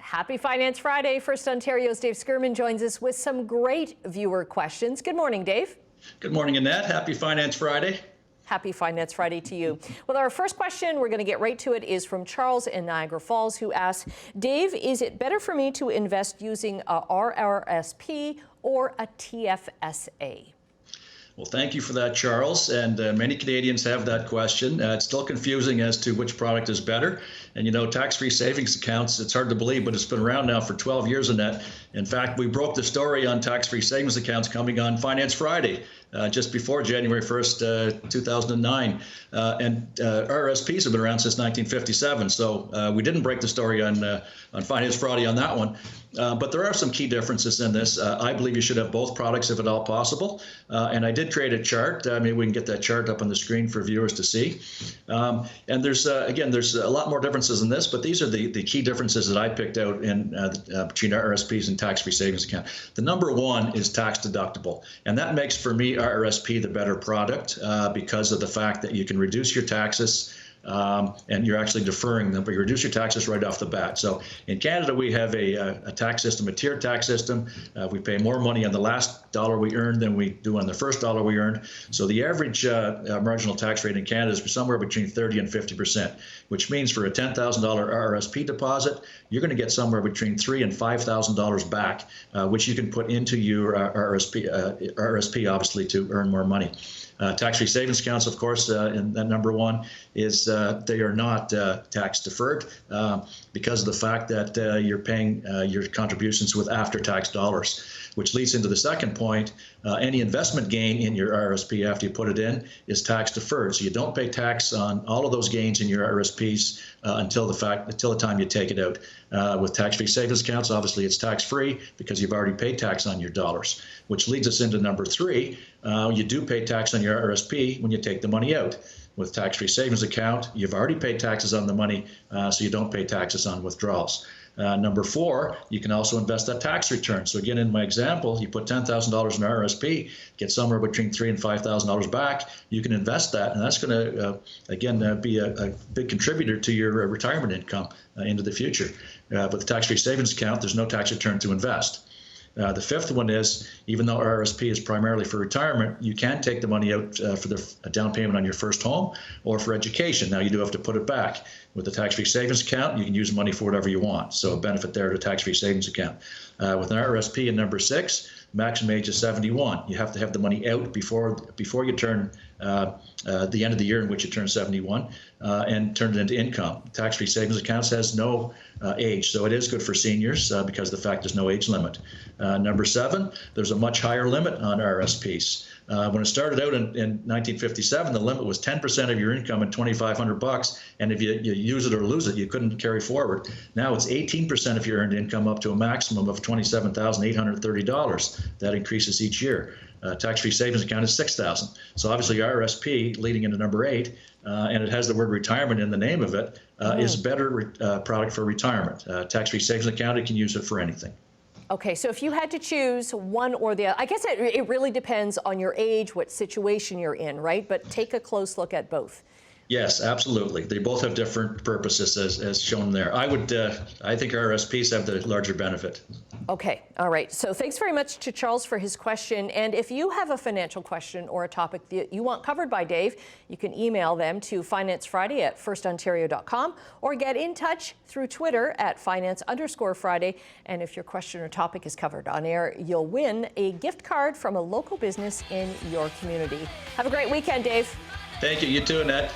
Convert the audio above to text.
Happy Finance Friday. First Ontario's Dave Schurman joins us with some great viewer questions. Good morning, Dave. Good morning, Annette. Happy Finance Friday. Happy Finance Friday to you. Well, our first question, we're going to get right to it, is from Charles in Niagara Falls, who asks, Dave, is it better for me to invest using a Rrsp or a Tfsa? Well, thank you for that, Charles. And many Canadians have that question. It's still confusing as to which product is better. And, you know, tax-free savings accounts, it's hard to believe, but it's been around now for 12 years, Annette. In fact, we broke the story on tax-free savings accounts coming on Finance Friday, just before January 1st, 2009. And RRSPs have been around since 1957. So we didn't break the story on Finance Friday on that one. But there are some key differences in this. I believe you should have both products if at all possible. And I did create a chart. Maybe we can get that chart up on the screen for viewers to see. And there's, again, there's a lot more differences in this, but these are the key differences that I picked out in between RRSPs and tax-free savings account. The number one is tax deductible. And that makes, for me, RRSP the better product because of the fact that you can reduce your taxes and you're actually deferring them, but you reduce your taxes right off the bat. So in Canada, we have a tax system, a tiered tax system. We pay more money on the last dollar we earn than we do on the first dollar we earn. So the average marginal tax rate in Canada is somewhere between 30 and 50%, which means for a $10,000 RRSP deposit, you're going to get somewhere between $3,000 and $5,000 back, which you can put into your RRSP, obviously, to earn more money. Tax-free savings accounts, of course, and that number one is they are not tax deferred because of the fact that you're paying your contributions with after-tax dollars, which leads into the second point. Any investment gain in your RRSP after you put it in is tax deferred. So you don't pay tax on all of those gains in your RRSPs until the time you take it out. With tax-free savings accounts, obviously it's tax-free because you've already paid tax on your dollars, which leads us into number three. You do pay tax on your RRSP when you take the money out. With tax-free savings account, you've already paid taxes on the money, so you don't pay taxes on withdrawals. Number four, you can also invest that tax return. So again, in my example, you put $10,000 in RRSP, get somewhere between $3,000 and $5,000 back. You can invest that, and that's going to, again, be a big contributor to your retirement income into the future. With the tax-free savings account, there's no tax return to invest. The fifth one is, even though RRSP is primarily for retirement, you can take the money out for a down payment on your first home or for education. Now, you do have to put it back. With the tax-free savings account, you can use money for whatever you want. So a benefit there to tax-free savings account. With an RRSP in number six, maximum age is 71. You have to have the money out before you turn the end of the year in which you turn 71 and turn it into income. Tax-free savings accounts has no age, so it is good for seniors because of the fact there's no age limit. Number seven, there's a much higher limit on RRSPs. When it started out in 1957, the limit was 10% of your income and $2,500, and if you use it or lose it, you couldn't carry forward. Now it's 18% of your earned income up to a maximum of $27,830. That increases each year. Tax-free savings account is $6,000. So obviously RRSP, leading into number eight, and it has the word retirement in the name of it, is a better product for retirement. Tax-free savings account, you can use it for anything. Okay, so if you had to choose one or the other, I guess it really depends on your age, what situation you're in, right? But take a close look at both. Yes, absolutely. They both have different purposes as shown there. I think RRSPs have the larger benefit. Okay. All right. So thanks very much to Charles for his question. And if you have a financial question or a topic that you want covered by Dave, you can email them to financefriday@firstontario.com or get in touch through Twitter at finance_Friday. And if your question or topic is covered on air, you'll win a gift card from a local business in your community. Have a great weekend, Dave. Thank you. You too, Annette.